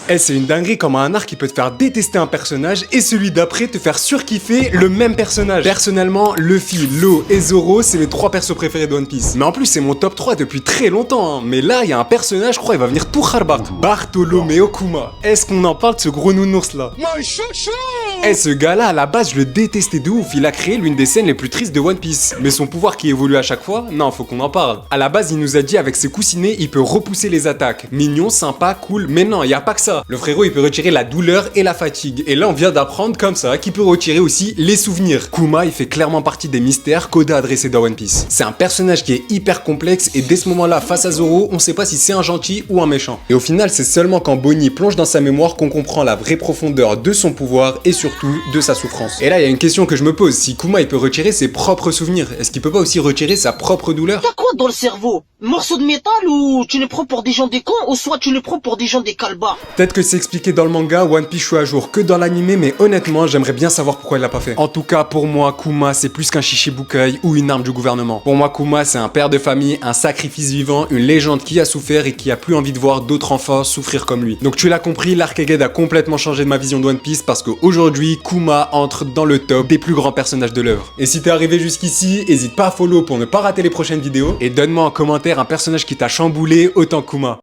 Eh, c'est une dinguerie comment un arc qui peut te faire détester un personnage et celui d'après te faire surkiffer le même personnage. Personnellement, Luffy, Law et Zoro, c'est mes 3 persos préférés de One Piece. Mais en plus, c'est mon top 3 depuis très longtemps, hein. Mais là, il y a un personnage, je crois, il va venir tout Harbar. Bartholoméo Kuma. Est-ce qu'on en parle de ce gros nounours là? Mon chouchou! Eh, ce gars-là, à la base, je le détestais de ouf. Il a créé l'une des scènes les plus tristes de One Piece. Mais son pouvoir qui évolue à chaque fois, non, faut qu'on en parle. À la base, il nous a dit avec ses coussinets, il peut repousser les attaques. Mignon, sympa, cool, mais non, y a pas que ça. Le frérot, il peut retirer la douleur et la fatigue. Et là, on vient d'apprendre comme ça qu'il peut retirer aussi les souvenirs. Kuma, il fait clairement partie des mystères qu'Oda a adressés dans One Piece. C'est un personnage qui est hyper complexe et dès ce moment-là, face à Zoro, on sait pas si c'est un gentil ou un méchant. Et au final, c'est seulement quand Bonnie plonge dans sa mémoire qu'on comprend la vraie profondeur de son pouvoir et surtout de sa souffrance. Et là, il y a une question que je me pose. Si Kuma, il peut retirer ses propres souvenirs, est-ce qu'il peut pas aussi retirer sa propre douleur? T'as quoi dans le cerveau? Morceau de métal ou tu le prends pour des gens des cons ou soit tu le prends pour des gens des calbas? Peut-être que c'est expliqué dans le manga, One Piece je suis à jour que dans l'animé, mais honnêtement, j'aimerais bien savoir pourquoi il l'a pas fait. En tout cas, pour moi, Kuma, c'est plus qu'un Shichibukai ou une arme du gouvernement. Pour moi, Kuma, c'est un père de famille, un sacrifice vivant, une légende qui a souffert et qui a plus envie de voir d'autres enfants souffrir comme lui. Donc tu l'as compris, l'Arc Egghead a complètement changé de ma vision de One Piece parce qu'aujourd'hui, Kuma entre dans le top des plus grands personnages de l'œuvre. Et si t'es arrivé jusqu'ici, hésite pas à follow pour ne pas rater les prochaines vidéos et donne-moi en commentaire un personnage qui t'a chamboulé autant que Kuma.